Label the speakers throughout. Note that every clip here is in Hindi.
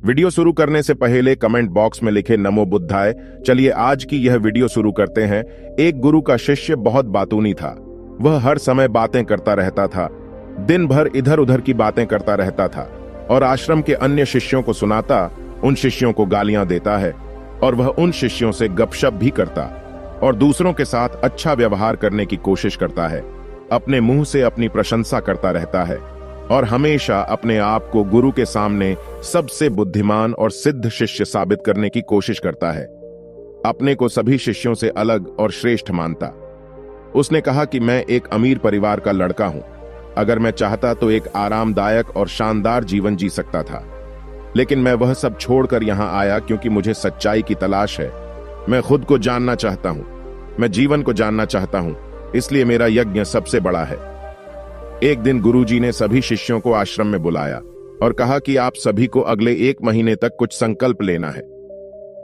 Speaker 1: वीडियो शुरू करने से पहले कमेंट बॉक्स में लिखे नमो बुद्धाय। चलिए आज की यह वीडियो शुरू करते हैं। एक गुरु का शिष्य बहुत बातूनी था। वह हर समय बातें करता रहता था, दिन भर इधर उधर की बातें करता रहता था और आश्रम के अन्य शिष्यों को सुनाता, उन शिष्यों को गालियां देता है और वह उन शिष्यों से गपशप भी करता और दूसरों के साथ अच्छा व्यवहार करने की कोशिश करता है। अपने मुंह से अपनी प्रशंसा करता रहता है और हमेशा अपने आप को गुरु के सामने सबसे बुद्धिमान और सिद्ध शिष्य साबित करने की कोशिश करता है। अपने को सभी शिष्यों से अलग और श्रेष्ठ मानता। उसने कहा कि मैं एक अमीर परिवार का लड़का हूं। अगर मैं चाहता तो एक आरामदायक और शानदार जीवन जी सकता था, लेकिन मैं वह सब छोड़कर यहां आया क्योंकि मुझे सच्चाई की तलाश है। मैं खुद को जानना चाहता हूं, मैं जीवन को जानना चाहता हूं, इसलिए मेरा यज्ञ सबसे बड़ा है। एक दिन गुरुजी ने सभी शिष्यों को आश्रम में बुलाया और कहा कि आप सभी को अगले 1 महीने तक कुछ संकल्प लेना है।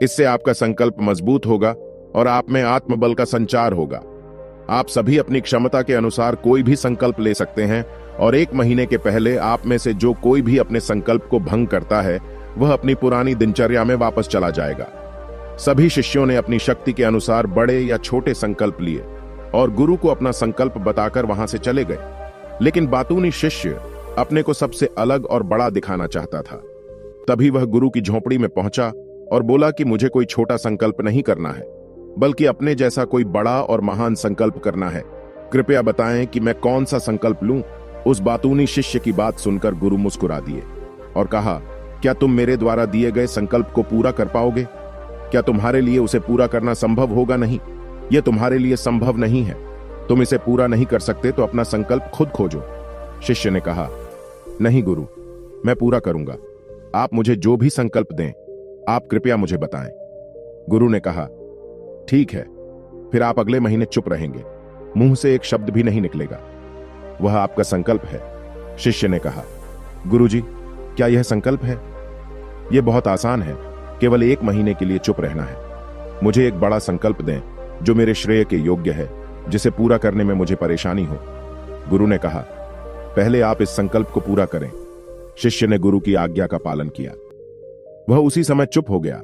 Speaker 1: इससे आपका संकल्प मजबूत होगा और आप में आत्मबल का संचार होगा। आप सभी अपनी क्षमता के अनुसार कोई भी संकल्प ले सकते हैं और 1 महीने के पहले आप में से जो कोई भी अपने संकल्प को भंग करता है वह अपनी पुरानी दिनचर्या में वापस चला जाएगा। सभी शिष्यों ने अपनी शक्ति के अनुसार बड़े या छोटे संकल्प लिए और गुरु को अपना संकल्प बताकर वहां से चले गए। लेकिन बातूनी शिष्य अपने को सबसे अलग और बड़ा दिखाना चाहता था। तभी वह गुरु की झोपड़ी में पहुंचा और बोला कि मुझे कोई छोटा संकल्प नहीं करना है, बल्कि अपने जैसा कोई बड़ा और महान संकल्प करना है। कृपया बताएं कि मैं कौन सा संकल्प लूं। उस बातूनी शिष्य की बात सुनकर गुरु मुस्कुरा दिए और कहा, क्या तुम मेरे द्वारा दिए गए संकल्प को पूरा कर पाओगे? क्या तुम्हारे लिए उसे पूरा करना संभव होगा? नहीं, यह तुम्हारे लिए संभव नहीं है। तुम इसे पूरा नहीं कर सकते तो अपना संकल्प खुद खोजो। शिष्य ने कहा, नहीं गुरु, मैं पूरा करूंगा। आप मुझे जो भी संकल्प दें, आप कृपया मुझे बताएं। गुरु ने कहा, ठीक है, फिर आप अगले महीने चुप रहेंगे, मुंह से एक शब्द भी नहीं निकलेगा। वह आपका संकल्प है। शिष्य ने कहा, गुरुजी, क्या यह संकल्प है? यह बहुत आसान है, केवल 1 महीने के लिए चुप रहना है। मुझे एक बड़ा संकल्प दें जो मेरे श्रेय के योग्य है, जिसे पूरा करने में मुझे परेशानी हो। गुरु ने कहा, पहले आप इस संकल्प को पूरा करें। शिष्य ने गुरु की आज्ञा का पालन किया। वह उसी समय चुप हो गया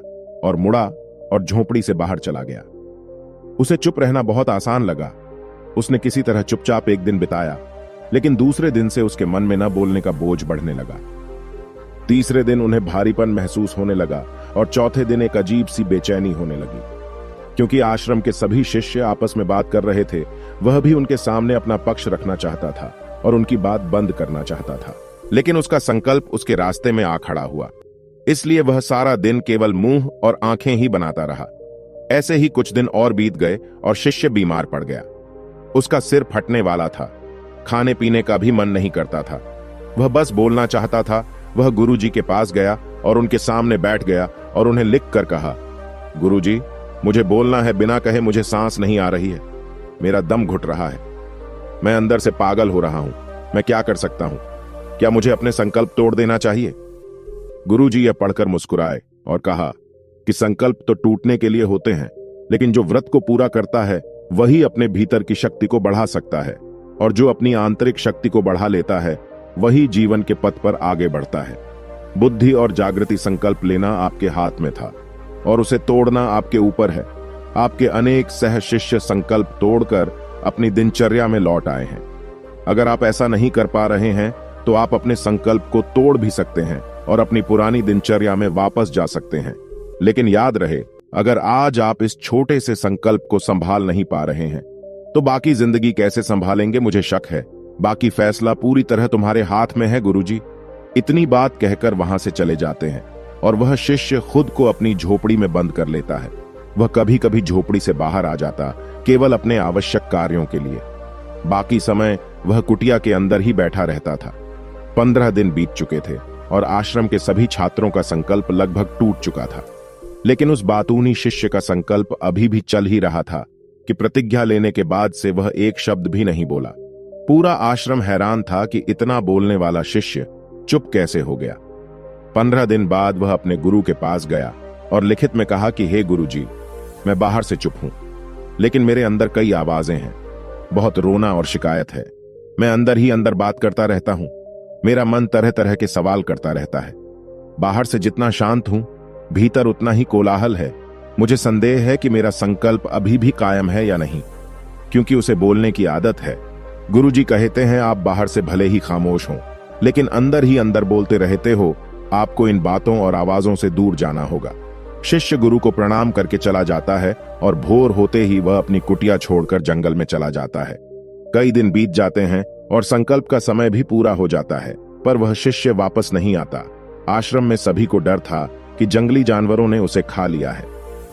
Speaker 1: और मुड़ा और झोपड़ी से बाहर चला गया। उसे चुप रहना बहुत आसान लगा। उसने किसी तरह चुपचाप 1 दिन बिताया, लेकिन दूसरे दिन से उसके मन में न बोलने का बोझ बढ़ने लगा। तीसरे दिन उन्हें भारीपन महसूस होने लगा और चौथे दिन एक अजीब सी बेचैनी होने लगी। क्योंकि आश्रम के सभी शिष्य आपस में बात कर रहे थे, वह भी उनके सामने अपना पक्ष रखना चाहता था और उनकी बात बंद करना चाहता था, लेकिन उसका संकल्प उसके रास्ते में आ खड़ा हुआ। इसलिए वह सारा दिन केवल मुंह और आंखें ही बनाता रहा। ऐसे ही कुछ दिन और बीत गए और शिष्य बीमार पड़ गया। उसका सिर फटने वाला था, खाने पीने का भी मन नहीं करता था, वह बस बोलना चाहता था। वह गुरुजी के पास गया और उनके सामने बैठ गया और उन्हें लिख कर कहा, गुरुजी, मुझे बोलना है, बिना कहे मुझे सांस नहीं आ रही है, मेरा दम घुट रहा है, मैं अंदर से पागल हो रहा हूं, मैं क्या कर सकता हूं? क्या मुझे अपने संकल्प तोड़ देना चाहिए? गुरुजी यह पढ़कर मुस्कुराए और कहा कि संकल्प तो टूटने के लिए होते हैं, लेकिन जो व्रत को पूरा करता है वही अपने भीतर की शक्ति को बढ़ा सकता है, और जो अपनी आंतरिक शक्ति को बढ़ा लेता है वही जीवन के पथ पर आगे बढ़ता है। बुद्धि और जागृति संकल्प लेना आपके हाथ में था और उसे तोड़ना आपके ऊपर है। आपके अनेक सह शिष्य संकल्प तोड़कर अपनी दिनचर्या में लौट आए हैं। अगर आप ऐसा नहीं कर पा रहे हैं तो आप अपने संकल्प को तोड़ भी सकते हैं और अपनी पुरानी दिनचर्या में वापस जा सकते हैं। लेकिन याद रहे, अगर आज आप इस छोटे से संकल्प को संभाल नहीं पा रहे हैं तो बाकी जिंदगी कैसे संभालेंगे? मुझे शक है। बाकी फैसला पूरी तरह तुम्हारे हाथ में है गुरुजी। इतनी बात कहकर वहां से चले जाते हैं और वह शिष्य खुद को अपनी झोपड़ी में बंद कर लेता है। वह कभी कभी झोपड़ी से बाहर आ जाता, केवल अपने आवश्यक कार्यों के लिए। बाकी समय वह कुटिया के अंदर ही बैठा रहता था। 15 दिन बीत चुके थे और आश्रम के सभी छात्रों का संकल्प लगभग टूट चुका था, लेकिन उस बातूनी शिष्य का संकल्प अभी भी चल ही रहा था कि प्रतिज्ञा लेने के बाद से वह एक शब्द भी नहीं बोला। पूरा आश्रम हैरान था कि इतना बोलने वाला शिष्य चुप कैसे हो गया। 15 दिन बाद वह अपने गुरु के पास गया और लिखित में कहा कि हे गुरुजी, मैं बाहर से चुप हूं, लेकिन मेरे अंदर कई आवाजें हैं, बहुत रोना और शिकायत है। मैं अंदर ही अंदर बात करता रहता हूं, मेरा मन तरह तरह के सवाल करता रहता है। बाहर से जितना शांत हूं, भीतर उतना ही कोलाहल है। मुझे संदेह है कि मेरा संकल्प अभी भी कायम है या नहीं, क्योंकि उसे बोलने की आदत है। गुरुजी कहते हैं आप बाहर से भले ही खामोश हो, लेकिन अंदर ही अंदर बोलते रहते हो। आपको इन बातों और आवाजों से दूर जाना होगा। शिष्य गुरु को प्रणाम करके चला जाता है और भोर होते ही वह अपनी कुटिया छोड़कर जंगल में चला जाता है। कई दिन बीत जाते हैं और संकल्प का समय भी पूरा हो जाता है, पर वह शिष्य वापस नहीं आता। आश्रम में सभी को डर था कि जंगली जानवरों ने उसे खा लिया है।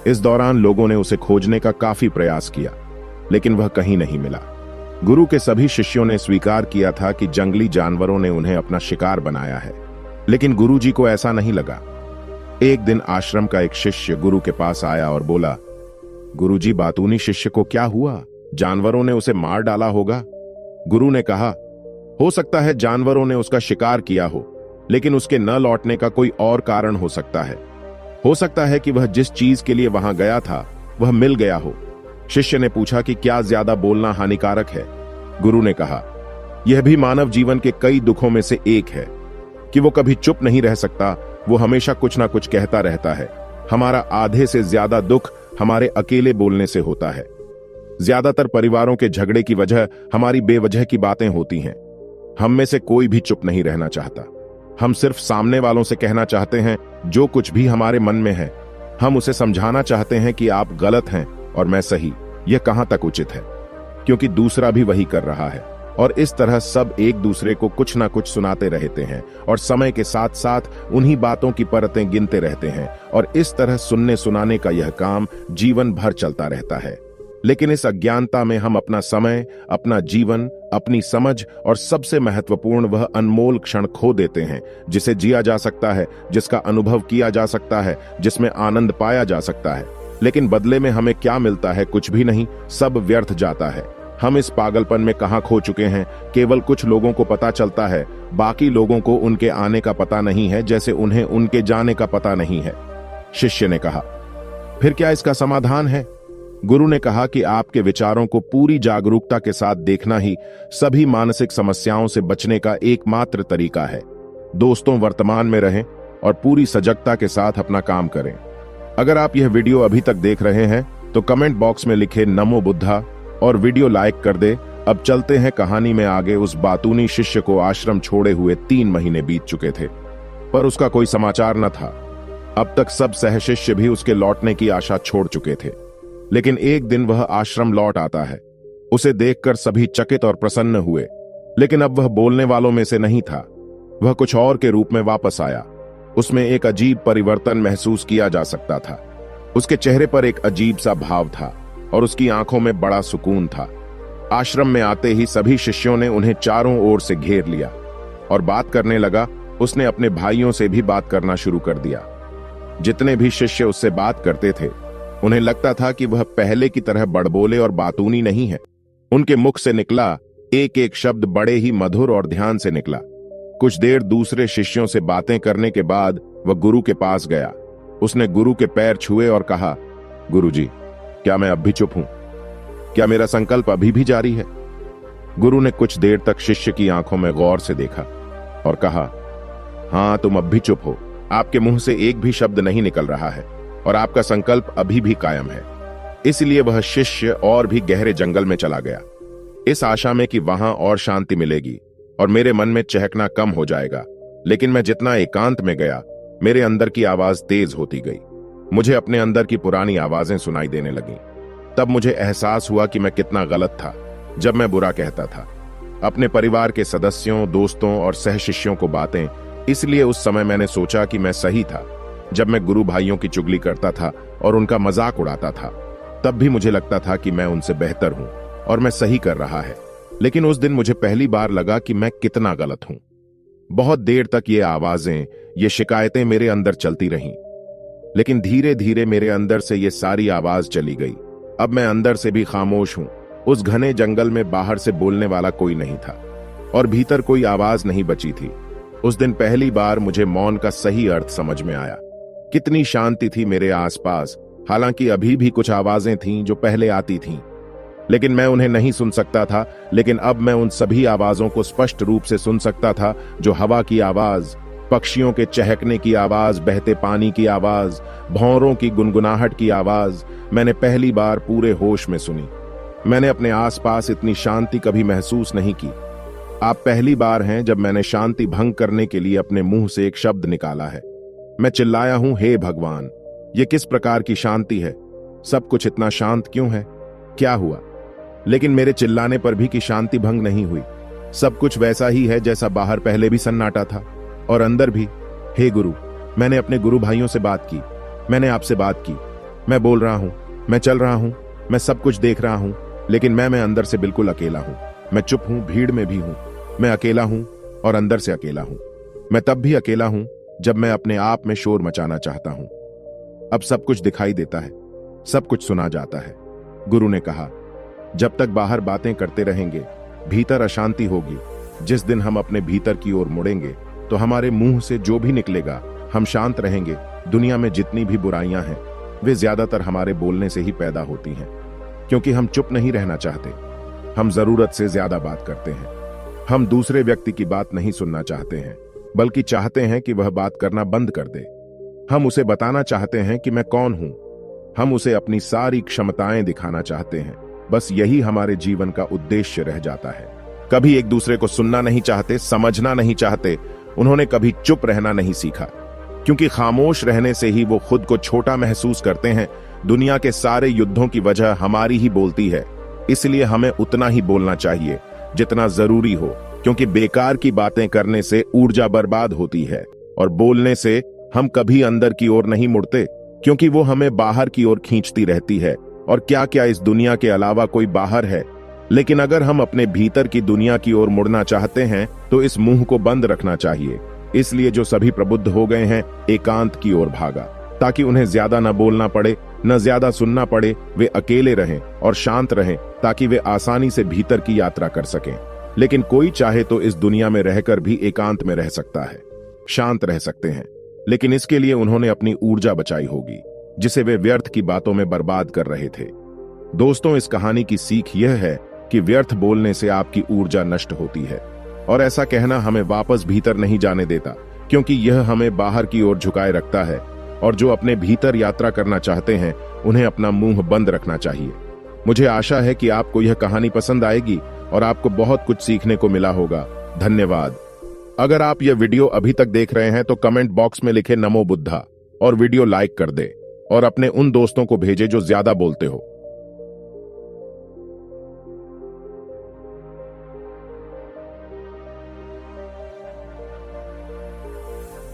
Speaker 1: इस दौरान लोगों ने उसे खोजने का काफी प्रयास किया, लेकिन वह कहीं नहीं मिला। गुरु के सभी शिष्यों ने स्वीकार किया था कि जंगली जानवरों ने उन्हें अपना शिकार बनाया है, लेकिन गुरुजी को ऐसा नहीं लगा। एक दिन आश्रम का एक शिष्य गुरु के पास आया और बोला, गुरुजी, बातूनी शिष्य को क्या हुआ? जानवरों ने उसे मार डाला होगा। गुरु ने कहा, हो सकता है जानवरों ने उसका शिकार किया हो, लेकिन उसके न लौटने का कोई और कारण हो सकता है। हो सकता है कि वह जिस चीज के लिए वहां गया था वह मिल गया हो। शिष्य ने पूछा कि क्या ज्यादा बोलना हानिकारक है? गुरु ने कहा, यह भी मानव जीवन के कई दुखों में से एक है कि वो कभी चुप नहीं रह सकता, वो हमेशा कुछ ना कुछ कहता रहता है। हमारा आधे से ज्यादा दुख हमारे अकेले बोलने से होता है। ज्यादातर परिवारों के झगड़े की वजह हमारी बेवजह की बातें होती हैं। हम में से कोई भी चुप नहीं रहना चाहता। हम सिर्फ सामने वालों से कहना चाहते हैं जो कुछ भी हमारे मन में है। हम उसे समझाना चाहते हैं कि आप गलत हैं और मैं सही। यह कहां तक उचित है, क्योंकि दूसरा भी वही कर रहा है। और इस तरह सब एक दूसरे को कुछ ना कुछ सुनाते रहते हैं और समय के साथ साथ उन्हीं बातों की परतें गिनते रहते हैं, और इस तरह सुनने सुनाने का यह काम जीवन भर चलता रहता है। लेकिन इस अज्ञानता में हम अपना समय, अपना जीवन, अपनी समझ और सबसे महत्वपूर्ण वह अनमोल क्षण खो देते हैं जिसे जिया जा सकता है, जिसका अनुभव किया जा सकता है, जिसमें आनंद पाया जा सकता है। लेकिन बदले में हमें क्या मिलता है? कुछ भी नहीं, सब व्यर्थ जाता है। हम इस पागलपन में कहां खो चुके हैं? केवल कुछ लोगों को पता चलता है, बाकी लोगों को उनके आने का पता नहीं है, जैसे उन्हें उनके जाने का पता नहीं है। शिष्य ने कहा, फिर क्या इसका समाधान है? गुरु ने कहा कि आपके विचारों को पूरी जागरूकता के साथ देखना ही सभी मानसिक समस्याओं से बचने का एकमात्र तरीका है। दोस्तों, वर्तमान में रहें और पूरी सजगता के साथ अपना काम करें। अगर आप यह वीडियो अभी तक देख रहे हैं तो कमेंट बॉक्स में लिखे नमो बुद्धा और वीडियो लाइक कर दे। अब चलते हैं कहानी में आगे। उस बातूनी शिष्य को आश्रम छोड़े हुए 3 महीने बीत चुके थे, पर उसका कोई समाचार न था। अब तक सब सहशिष्य भी उसके लौटने की आशा छोड़ चुके थे, लेकिन एक दिन वह आश्रम लौट आता है। उसे देखकर सभी चकित और प्रसन्न हुए, लेकिन अब वह बोलने वालों में से नहीं था। वह कुछ और के रूप में वापस आया। उसमें एक अजीब परिवर्तन महसूस किया जा सकता था। उसके चेहरे पर एक अजीब सा भाव था और उसकी आंखों में बड़ा सुकून था। आश्रम में आते ही सभी शिष्यों ने उन्हें चारों ओर से घेर लिया और बात करने लगा। उसने अपने भाइयों से भी बात करना शुरू कर दिया। जितने भी शिष्य उससे बात करते थे, उन्हें लगता था कि वह पहले की तरह बड़बोले और बातूनी नहीं है। उनके मुख से निकला एक एक शब्द बड़े ही मधुर और ध्यान से निकला। कुछ देर दूसरे शिष्यों से बातें करने के बाद वह गुरु के पास गया। उसने गुरु के पैर छुए और कहा, गुरुजी, क्या मैं अब भी चुप हूं? क्या मेरा संकल्प अभी भी जारी है? गुरु ने कुछ देर तक शिष्य की आंखों में गौर से देखा और कहा, हां, तुम अब भी चुप हो। आपके मुंह से एक भी शब्द नहीं निकल रहा है और आपका संकल्प अभी भी कायम है। इसलिए वह शिष्य और भी गहरे जंगल में चला गया, इस आशा में कि वहां और शांति मिलेगी और मेरे मन में चहकना कम हो जाएगा। लेकिन मैं जितना एकांत में गया, मेरे अंदर की आवाज तेज होती गई। मुझे अपने अंदर की पुरानी आवाजें सुनाई देने लगीं। तब मुझे एहसास हुआ कि मैं कितना गलत था जब मैं बुरा कहता था अपने परिवार के सदस्यों, दोस्तों और सहशिष्यों को बातें। इसलिए उस समय मैंने सोचा कि मैं सही था। जब मैं गुरु भाइयों की चुगली करता था और उनका मजाक उड़ाता था, तब भी मुझे लगता था कि मैं उनसे बेहतर हूं और मैं सही कर रहा है। लेकिन उस दिन मुझे पहली बार लगा कि मैं कितना गलत हूं। बहुत देर तक ये आवाजें, ये शिकायतें मेरे अंदर चलती रहीं, लेकिन धीरे धीरे मेरे अंदर से ये सारी आवाज चली गई। अब मैं अंदर से भी खामोश हूं। उस घने जंगल में बाहर से बोलने वाला कोई नहीं था और भीतर कोई आवाज नहीं बची थी। उस दिन पहली बार मुझे मौन का सही अर्थ समझ में आया। कितनी शांति थी मेरे आसपास। हालांकि अभी भी कुछ आवाजें थीं जो पहले आती थीं, लेकिन मैं उन्हें नहीं सुन सकता था। लेकिन अब मैं उन सभी आवाजों को स्पष्ट रूप से सुन सकता था, जो हवा की आवाज, पक्षियों के चहकने की आवाज, बहते पानी की आवाज, भौरों की गुनगुनाहट की आवाज मैंने पहली बार पूरे होश में सुनी। मैंने अपने आसपास इतनी शांति कभी महसूस नहीं की। आप पहली बार हैं जब मैंने शांति भंग करने के लिए अपने मुंह से एक शब्द निकाला है। मैं चिल्लाया हूं, हे भगवान, ये किस प्रकार की शांति है? सब कुछ इतना शांत क्यों है? क्या हुआ? लेकिन मेरे चिल्लाने पर भी कि शांति भंग नहीं हुई। सब कुछ वैसा ही है जैसा बाहर पहले भी सन्नाटा था और अंदर भी। हे गुरु, मैंने अपने गुरु भाइयों से बात की, मैंने आपसे बात की, मैं बोल रहा हूं, मैं चल रहा हूं, मैं सब कुछ देख रहा हूं, लेकिन मैं अंदर से बिल्कुल अकेला हूं। मैं चुप हूं, भीड़ में भी हूं, मैं अकेला हूं और अंदर से अकेला हूं। मैं तब भी अकेला हूं जब मैं अपने आप में शोर मचाना चाहता हूं। अब सब कुछ दिखाई देता है, सब कुछ सुना जाता है। गुरु ने कहा, जब तक बाहर बातें करते रहेंगे भीतर अशांति होगी। जिस दिन हम अपने भीतर की ओर मुड़ेंगे तो हमारे मुंह से जो भी निकलेगा हम शांत रहेंगे। दुनिया में जितनी भी बुराइयां हैं वे ज्यादातर हमारे बोलने से ही पैदा होती हैं, क्योंकि हम चुप नहीं रहना चाहते। हम जरूरत से ज्यादा बात करते हैं। हम दूसरे व्यक्ति की बात नहीं सुनना चाहते हैं, बल्कि चाहते हैं कि वह बात करना बंद कर दे। हम उसे बताना चाहते हैं कि मैं कौन हूं। हम उसे अपनी सारी क्षमताएं दिखाना चाहते हैं। बस यही हमारे जीवन का उद्देश्य रह जाता है। कभी एक दूसरे को सुनना नहीं चाहते, समझना नहीं चाहते। उन्होंने कभी चुप रहना नहीं सीखा, क्योंकि खामोश रहने से ही वो खुद को छोटा महसूस करते हैं। दुनिया के सारे युद्धों की वजह हमारी ही बोलती है, इसलिए हमें उतना ही बोलना चाहिए जितना जरूरी हो, क्योंकि बेकार की बातें करने से ऊर्जा बर्बाद होती है और बोलने से हम कभी अंदर की ओर नहीं मुड़ते, क्योंकि वो हमें बाहर की ओर खींचती रहती है। और क्या क्या इस दुनिया के अलावा कोई बाहर है? लेकिन अगर हम अपने भीतर की दुनिया की ओर मुड़ना चाहते हैं तो इस मुंह को बंद रखना चाहिए। इसलिए जो सभी प्रबुद्ध हो गए हैं एकांत की ओर भागा, ताकि उन्हें ज्यादा न बोलना पड़े, न ज्यादा सुनना पड़े। वे अकेले रहें और शांत रहें, ताकि वे आसानी से भीतर की यात्रा कर सकें। लेकिन कोई चाहे तो इस दुनिया में रहकर भी एकांत में रह सकता है, शांत रह सकते हैं, लेकिन इसके लिए उन्होंने अपनी ऊर्जा बचाई होगी, जिसे वे व्यर्थ की बातों में बर्बाद कर रहे थे। दोस्तों, इस कहानी की सीख यह है कि व्यर्थ बोलने से आपकी ऊर्जा नष्ट होती है, और ऐसा कहना हमें वापस भीतर नहीं जाने देता, क्योंकि यह हमें बाहर की ओर झुकाए रखता है। और जो अपने भीतर यात्रा करना चाहते हैं उन्हें अपना मुंह बंद रखना चाहिए। मुझे आशा है कि आपको यह कहानी पसंद आएगी और आपको बहुत कुछ सीखने को मिला होगा। धन्यवाद। अगर आप यह वीडियो अभी तक देख रहे हैं तो कमेंट बॉक्स में लिखे नमो बुद्धा और वीडियो लाइक कर दे और अपने उन दोस्तों को भेजे जो ज्यादा बोलते हो।